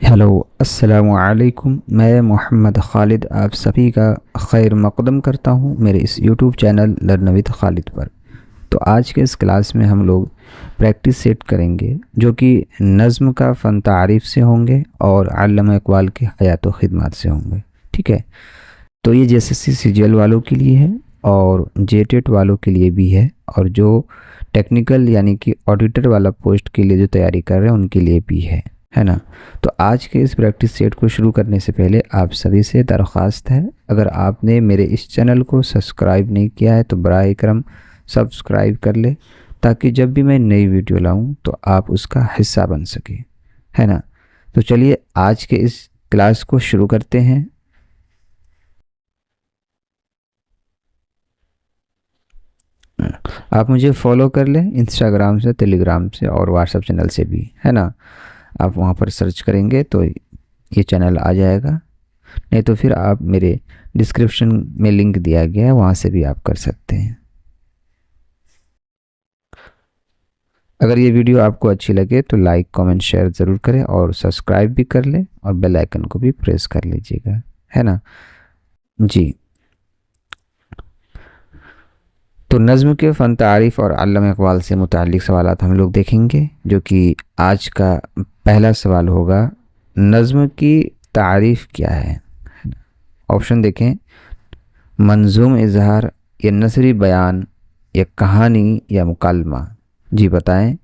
Hello अस्सलामु अलैकुम। मैं मोहम्मद खालिद आप सभी का खैर मक़दम करता हूँ मेरे इस YouTube channel learn with Khalid पर। तो आज के इस क्लास में हम लोग प्रैक्टिस सेट करेंगे जो कि नज़्म का फ़न तारीफ़ से होंगे और अल्लामा इक़बाल की हयात व ख़िदमत से होंगे। ठीक है, तो ये जेएसएससी सीजीएल वालों के लिए है और जेटेट वालों के लिए भी है, और जो टेक्निकल यानी कि ऑडिटर वाला पोस्ट के लिए जो तैयारी कर रहे हैं उनके लिए भी है ना। तो आज के इस प्रैक्टिस सेट को शुरू करने से पहले आप सभी से दरख्वास्त है, अगर आपने मेरे इस चैनल को सब्सक्राइब नहीं किया है तो बराए करम सब्सक्राइब कर ले, ताकि जब भी मैं नई वीडियो लाऊं तो आप उसका हिस्सा बन सके, है ना। तो चलिए आज के इस क्लास को शुरू करते हैं। आप मुझे फॉलो कर लें इंस्टाग्राम से, टेलीग्राम से और व्हाट्सएप चैनल से भी, है ना। आप वहाँ पर सर्च करेंगे तो ये चैनल आ जाएगा, नहीं तो फिर आप मेरे डिस्क्रिप्शन में लिंक दिया गया है, वहाँ से भी आप कर सकते हैं। अगर ये वीडियो आपको अच्छी लगे तो लाइक कमेंट शेयर ज़रूर करें और सब्सक्राइब भी कर लें और बेल आइकन को भी प्रेस कर लीजिएगा, है ना जी। तो नज़्म के फ़न तारीफ़ और अल्लामा इक़बाल से मुताल्लिक़ सवालात हम लोग देखेंगे, जो कि आज का पहला सवाल होगा, नज़्म की तारीफ़ क्या है। ऑप्शन देखें, मंजूम इजहार या नसरी बयान या कहानी या मुकालमा। जी बताएं।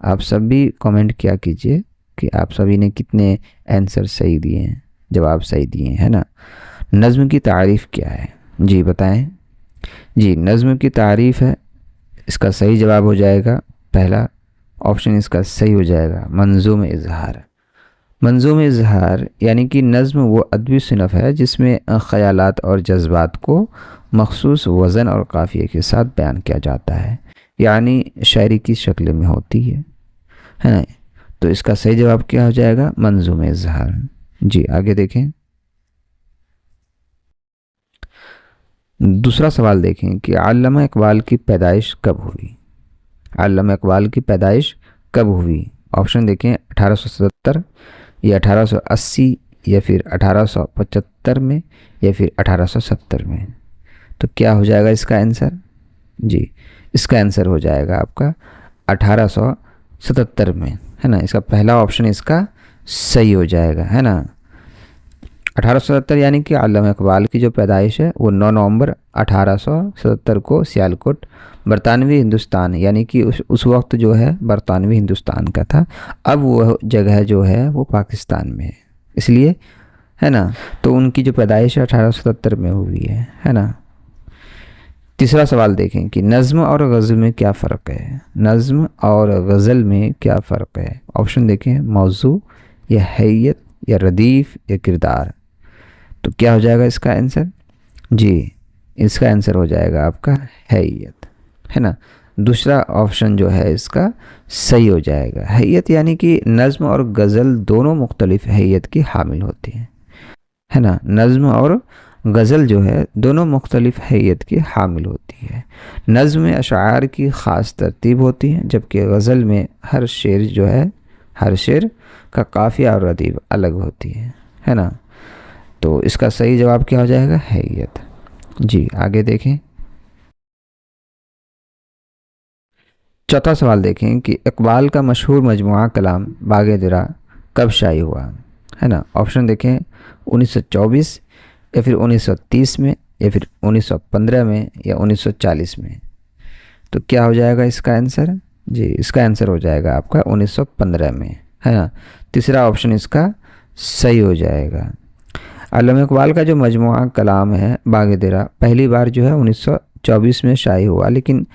आप सभी कमेंट किया कीजिए कि आप सभी ने कितने आंसर सही दिए हैं, जवाब सही दिए हैं, है ना। नज़्म की तारीफ़ क्या है, जी बताएं। जी, नज़्म की तारीफ़ है, इसका सही जवाब हो जाएगा पहला ऑप्शन, इसका सही हो जाएगा मंजूम इजहार। मंजूम इजहार यानी कि नज़्म वो अदबी सिनफ़ है जिसमें ख़यालात और जज्बात को मखसूस वज़न और काफ़िए के साथ बयान किया जाता है, यानी शायरी की शक्ल में होती है। तो इसका सही जवाब क्या हो जाएगा, मंजूम इजहार। जी आगे देखें। दूसरा सवाल देखें कि अल्लामा इक़बाल की पैदाइश कब हुई। अल्लामा इक़बाल की पैदाइश कब हुई। ऑप्शन देखें, 1877 या 1880 या फिर 1875 में या फिर 1870 में। तो क्या हो जाएगा इसका आंसर, जी इसका आंसर हो जाएगा आपका 1877 में, है ना। इसका पहला ऑप्शन इसका सही हो जाएगा, है ना। 1877 यानी कि अल्लामा इक़बाल की जो पैदाइश है वो 9 नवंबर 1877 को सियालकोट बरतानवी हिंदुस्तान, यानी कि उस वक्त जो है बरतानवी हिंदुस्तान का था, अब वो जगह जो है वो पाकिस्तान में है, इसलिए, है ना। तो उनकी जो पैदाइश है 1877 में हुई है ना। तीसरा सवाल देखें कि नज़्म और गज़ल में क्या फ़र्क है। नज़्म और गज़ल में क्या फ़र्क है। ऑप्शन देखें, मौजू या हैयत या रदीफ़ या किरदार। तो क्या हो जाएगा इसका आंसर, जी इसका आंसर हो जाएगा आपका हैयत, है ना। दूसरा ऑप्शन जो है इसका सही हो जाएगा। हैयत यानी कि नज़्म और गज़ल दोनों मुख्तलिफ हैयत की हामिल होती हैं, है ना। नज़्म और गज़ल जो है दोनों मुख्तलिफ हैयत की हामिल होती है। नज़्म में अशार की ख़ास तरतीब होती है, जबकि गज़ल में हर शेर जो है, हर शेर का काफ़िया और रतीब अलग होती है ना। तो इसका सही जवाब क्या हो जाएगा, हैयत। जी आगे देखें। चौथा सवाल देखें कि इक़बाल का मशहूर मजमुआ कलाम बाग़-ए-दरा कब शाये हुआ, है ना। ऑप्शन देखें, 1924 या फिर 1930 में या फिर 1915 में या 1940 में। तो क्या हो जाएगा इसका आंसर, जी इसका आंसर हो जाएगा आपका 1915 में, है ना। तीसरा ऑप्शन इसका सही हो जाएगा। अल्लामा इक़बाल का जो मजमुआ कलाम है बाग़-ए-दरा पहली बार जो है 1924 में शाये हुआ, लेकिन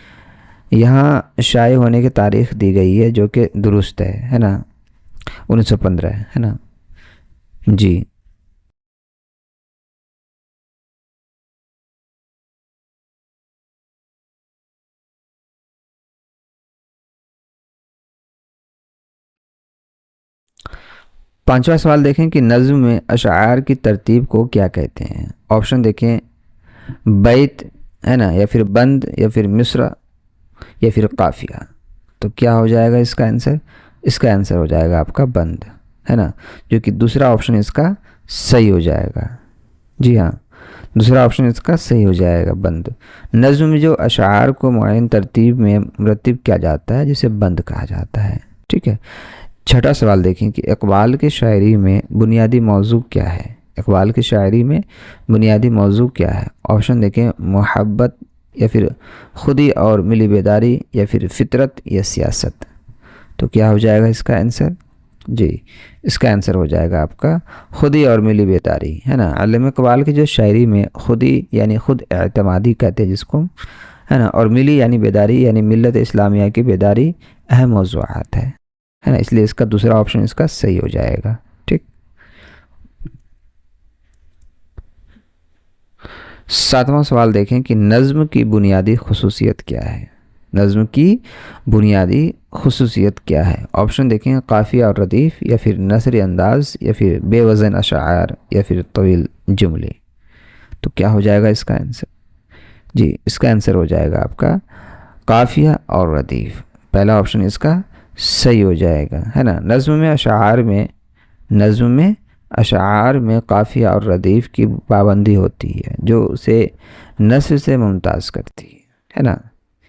यहाँ शाये होने की तारीख़ दी गई है जो कि दुरुस्त है ना, 1915 है ना। जी पांचवा सवाल देखें कि नज़्म में अशार की तरतीब को क्या कहते हैं। ऑप्शन देखें, बैत, है ना, या फिर बंद या फिर मिसरा या फिर काफ़िया। तो क्या हो जाएगा इसका आंसर, इसका आंसर हो जाएगा आपका बंद, है ना, जो कि दूसरा ऑप्शन इसका सही हो जाएगा। जी हाँ, दूसरा ऑप्शन इसका सही हो जाएगा, बंद। नज़्म में जो अशार को मुअय्यन तरतीब में मुरत्तिब किया जाता है जिसे बंद कहा जाता है। ठीक है। छठा सवाल देखें कि इकबाल की शायरी में बुनियादी मौजू क्या है। इकबाल की शायरी में बुनियादी मौजू क्या है। ऑप्शन देखें, मोहब्बत या फिर खुदी और मिली बेदारी या फिर फितरत या सियासत। तो क्या हो जाएगा इसका आंसर? जी, इसका आंसर हो जाएगा आपका खुदी और मिली बेदारी, है ना। अल्लामा इकबाल की जो शायरी में खुदी यानी खुद एतमादी कहते हैं जिसको, है ना, और मिली यानी बेदारी यानी मिल्लत इस्लामिया की बेदारी अहम मौज़ूआत है ना, इसलिए इसका दूसरा ऑप्शन इसका सही हो जाएगा। ठीक। सातवां सवाल देखें कि नज़्म की बुनियादी खसूसियत क्या है। नज़्म की बुनियादी खसूसियत क्या है। ऑप्शन देखें, काफ़िया और रदीफ़ या फिर नसरी अंदाज या फिर बेवज़न अशार या फिर तवील जुमले। तो क्या हो जाएगा इसका आंसर? जी, इसका आंसर हो जाएगा आपका काफ़िया और रदीफ़। पहला ऑप्शन इसका सही हो जाएगा, है ना। नज़्म में अशार में काफ़िया और रदीफ़ की पाबंदी होती है जो उसे नस्र से मुमताज़ करती है ना,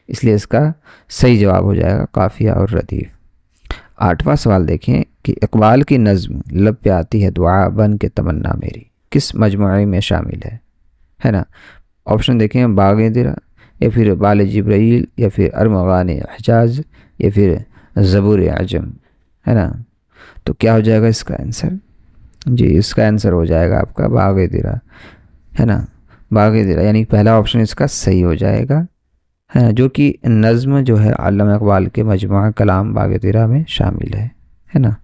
इसलिए इसका सही जवाब हो जाएगा काफ़िया और रदीफ़। आठवां सवाल देखें कि इकबाल की नज़्म लब पे आती है दुआ बन के तमन्ना मेरी किस मजमुए में शामिल है ना। ऑप्शन देखें, बाग़ दिरा या फिर बाल जिब्राइल या फिर अरमगान हिजाज या फिर ज़बूर अजम, है ना। तो क्या हो जाएगा इसका आंसर? जी, इसका आंसर हो जाएगा आपका बाग़ दिरा, है ना। बाग़ दिरा यानी पहला ऑप्शन इसका सही हो जाएगा, है ना, जो कि नज़्म जो है अल्लामा इकबाल के मजमुआ कलाम बाग़ दिरा में शामिल है ना।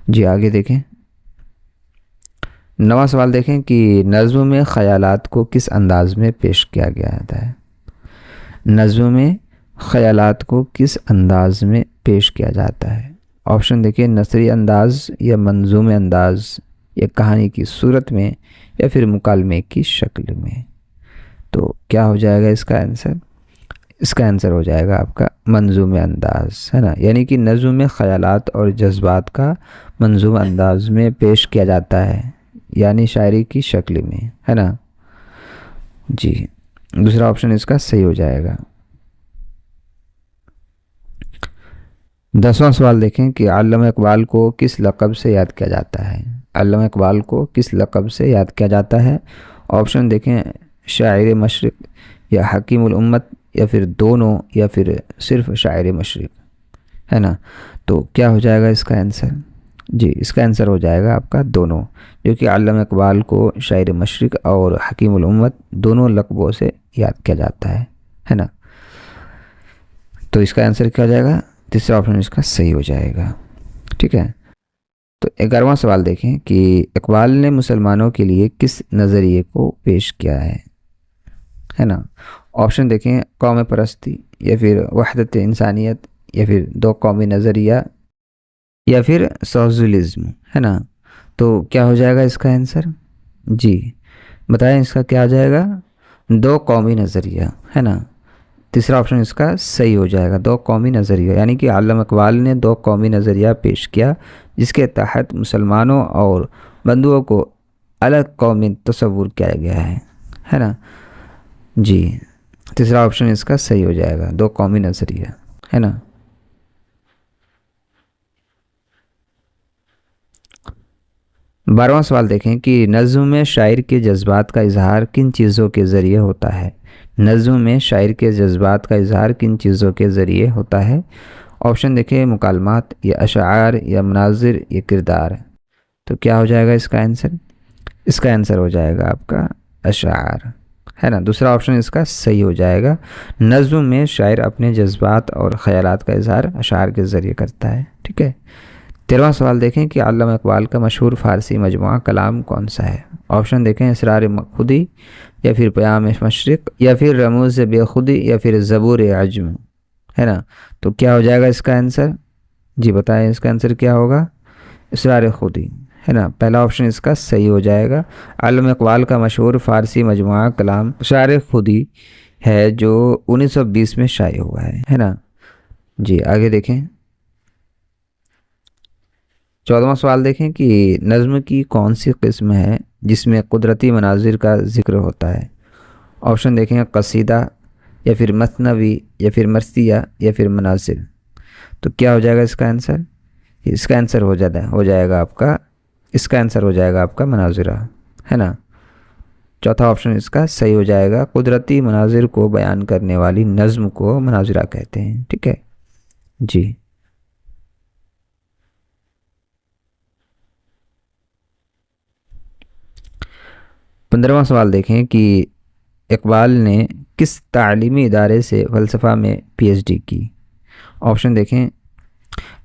जी, आगे देखें। नवा सवाल देखें कि नज़्म में ख़यालात को किस अंदाज में पेश किया गया है। नज़्म में ख़यालात को किस अंदाज में पेश किया जाता है। ऑप्शन देखिए, नसरी अंदाज या मंजूम अंदाज या कहानी की सूरत में या फिर मुकालमे की शक्ल में। तो क्या हो जाएगा इसका आंसर? इसका आंसर हो जाएगा आपका मंजूम अंदाज, है ना, यानी कि नज़्म में ख़यालात और जज्बात का मंजूम अंदाज में पेश किया जाता है यानी शायरी की शक्ल में, है ना। जी, दूसरा ऑप्शन इसका सही हो जाएगा। 10वां सवाल देखें कि अल्लामा इकबाल को किस लक़ब से याद किया जाता है। अल्लामा इकबाल को किस लक़ब से याद किया जाता है। ऑप्शन देखें, शायर मशरिक़ या हकीमुल उम्मत या फिर दोनों या फिर सिर्फ शायर मशरिक़, है ना। तो क्या हो जाएगा इसका आंसर? जी, इसका आंसर हो जाएगा आपका दोनों, जो कि अल्लामा इकबाल को शायर मशरिक़ और हकीमुल उम्मत दोनों लक़बों से याद किया जाता है ना। तो इसका आंसर क्या हो जाएगा? तीसरा ऑप्शन इसका सही हो जाएगा। ठीक है। तो 11वां सवाल देखें कि इकबाल ने मुसलमानों के लिए किस नज़रिए को पेश किया है ना। ऑप्शन देखें, कौम परस्ती या फिर वहदत इंसानियत या फिर दो कौमी नज़रिया या फिर सोशलिज्म, है ना। तो क्या हो जाएगा इसका आंसर? जी, बताएं इसका क्या आ जाएगा? दो कौमी नज़रिया, है ना। तीसरा ऑप्शन इसका सही हो जाएगा, दो कौमी नज़रिया, यानी कि अल्लामा इकबाल ने दो कौमी नज़रिया पेश किया जिसके तहत मुसलमानों और बंधुओं को अलग कौमी तस्वुर किया गया है ना। जी, तीसरा ऑप्शन इसका सही हो जाएगा, दो कौमी नज़रिया, है ना। बारहवां सवाल देखें कि नज़्म में शायर के जज्बात का इजहार किन चीज़ों के ज़रिए होता है। नज़्म में शायर के जज्बात का इजहार किन चीज़ों के ज़रिए होता है। ऑप्शन देखें, मुकालमात या अशार या मनाजिर या किरदार। तो क्या हो जाएगा इसका आंसर? इसका आंसर हो जाएगा आपका अशार, है ना। दूसरा ऑप्शन इसका सही हो जाएगा। नज़्म में शायर अपने जज्बात और ख़यालात का इजहार अशार के ज़रिए करता है। ठीक है। 13वां सवाल देखें कि अल्लामा इकबाल का मशहूर फ़ारसी मजमुआ कलाम कौन सा है। ऑप्शन देखें, इसरार खुदी या फिर क़याम मशरिक़ या फिर रमूज़ बेखुदी या फिर ज़बूर अजम, है ना। तो क्या हो जाएगा इसका आंसर? जी, बताएं इसका आंसर क्या होगा? इसरार खुदी, है ना। पहला ऑप्शन इसका सही हो जाएगा। अल्लामा इकबाल का मशहूर फ़ारसी मजमुआ कलाम इसरार खुदी है जो 1920 में शाया हुआ है ना। जी, आगे देखें। 14वां सवाल देखें कि नज़्म की कौन सी किस्म है जिसमें कुदरती मनाजिर का ज़िक्र होता है। ऑप्शन देखें कसीदा या फिर मसनवी या फिर मरसिया या फिर मनाजिर। तो क्या हो जाएगा इसका आंसर? इसका आंसर हो जाएगा आपका इसका आंसर हो जाएगा आपका मनाजिरा, है ना। चौथा ऑप्शन इसका सही हो जाएगा। कुदरती मनाजिर को बयान करने वाली नज़्म को मनाजिरा कहते हैं। ठीक है जी। 15वां सवाल देखें कि इकबाल ने किस तालीमी इदारे से फ़लसफ़ा में पीएचडी की। ऑप्शन देखें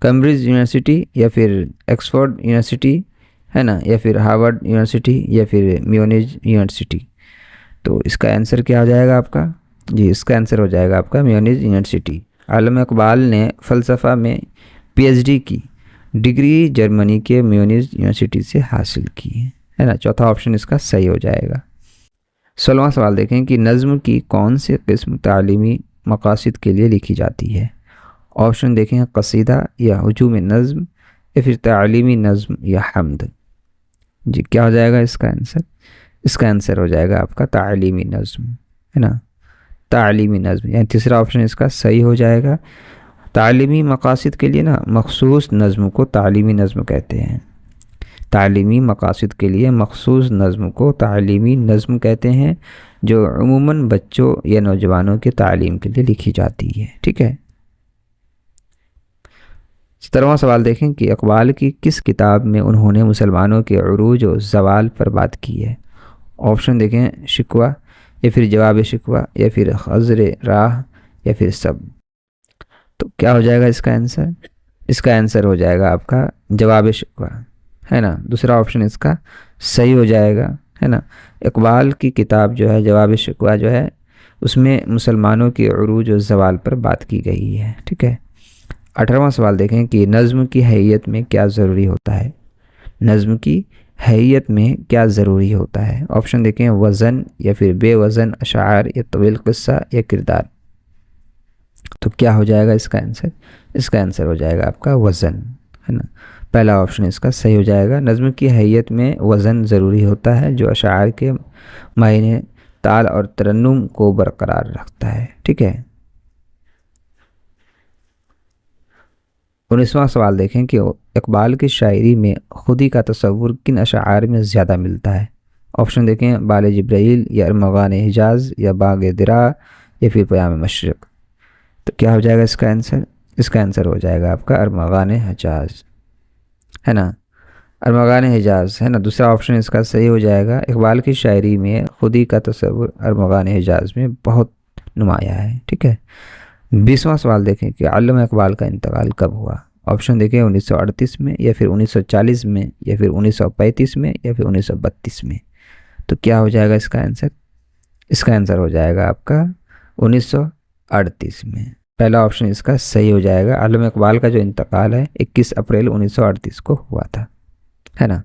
कैम्ब्रिज यूनिवर्सिटी या फिर ऑक्सफोर्ड यूनिवर्सिटी, है ना, या फिर हार्वर्ड यूनिवर्सिटी या फिर म्यूनिच यूनिवर्सिटी। तो इसका आंसर क्या हो जाएगा आपका? जी, इसका आंसर हो जाएगा आपका म्यूनिच यूनिवर्सिटी। आलम इकबाल ने फ़लसफ़ा में पीएचडी की डिग्री जर्मनी के म्यूनिच यूनिवर्सिटी से हासिल की है ना। चौथा ऑप्शन इसका सही हो जाएगा। 16वां सवाल देखें कि नज़्म की कौन सी किस्म तालीमी मकासद के लिए लिखी जाती है। ऑप्शन देखें कसीदा या हुजूम नज़्म या फिर तालीमी नज़्म या हम्द। जी, क्या हो जाएगा इसका आंसर? इसका आंसर हो जाएगा आपका तालीमी नज़्म, है ना, तालीमी नज़्म। यानी तीसरा ऑप्शन इसका सही हो जाएगा। तालीमी मकासद के लिए ना मखसूस नज़्म को तालीमी नज़्म कहते हैं। तालीमी मकासद के लिए मखसूस नज़्म को तालीमी नज़्म कहते हैं, जो अमूमन बच्चों या नौजवानों की तालीम के लिए लिखी जाती है। ठीक है। 17वां सवाल देखें कि इकबाल की किस किताब में उन्होंने मुसलमानों के उरूज और ज़वाल पर बात की है। ऑप्शन देखें शिकवा या फिर जवाब शिकवा या फिर खज़र राह या फिर सब। तो क्या हो जाएगा इसका आंसर? इसका आंसर हो जाएगा आपका जवाब शिकवा, है ना। दूसरा ऑप्शन इसका सही हो जाएगा, है ना। इकबाल की किताब जो है जवाब शिकवा जो है उसमें मुसलमानों के उरूज और ज़वाल पर बात की गई है। ठीक है। 18वां सवाल देखें कि नज़्म की हैयत में क्या ज़रूरी होता है। नज़्म की हैयत में क्या ज़रूरी होता है। ऑप्शन देखें वज़न या फिर बेवज़न अशार या तवील क़िस्सा या किरदार। तो क्या हो जाएगा इसका आंसर? इसका आंसर हो जाएगा आपका वज़न, है ना। पहला ऑप्शन इसका सही हो जाएगा। नज़्म की हैयत में वज़न ज़रूरी होता है जो अशार के मायने, ताल और तरन्नुम को बरकरार रखता है। ठीक है। 19वां सवाल देखें कि इकबाल की शायरी में खुदी का तसव्वुर किन अशार में ज़्यादा मिलता है। ऑप्शन देखें बाल जिब्राइल या अरमगान हिजाज या बाग दिरा या फिर पयाम मशरिक़। तो क्या हो जाएगा इसका आंसर? इसका आंसर हो जाएगा आपका अरमगान हिजाज, है ना, अरमगान हिजाज, है ना। दूसरा ऑप्शन इसका सही हो जाएगा। इकबाल की शायरी में खुदी का तसव्वुर अरमगान हिजाज में बहुत नुमाया है। ठीक है। 20वां सवाल देखें कि अल्लामा इकबाल का इंतकाल कब हुआ। ऑप्शन देखें 1938 में या फिर 1940 में या फिर 1935 में या फिर 1932 में। तो क्या हो जाएगा इसका आंसर? इसका आंसर हो जाएगा आपका 1938 में। पहला ऑप्शन इसका सही हो जाएगा। अल्लामा इकबाल का जो इंतकाल है 21 अप्रैल 1938 को हुआ था, है ना।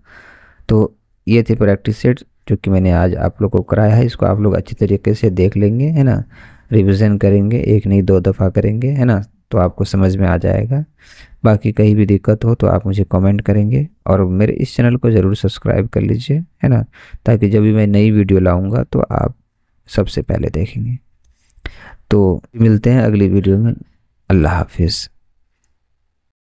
तो ये थे प्रैक्टिस सेट जो कि मैंने आज आप लोग को कराया है। इसको आप लोग अच्छी तरीके से देख लेंगे, है ना, रिवीजन करेंगे, एक नहीं दो दफ़ा करेंगे, है ना, तो आपको समझ में आ जाएगा। बाकी कहीं भी दिक्कत हो तो आप मुझे कमेंट करेंगे और मेरे इस चैनल को ज़रूर सब्सक्राइब कर लीजिए, है ना, ताकि जब भी मैं नई वीडियो लाऊंगा तो आप सबसे पहले देखेंगे। तो मिलते हैं अगली वीडियो में। अल्लाह हाफिज़।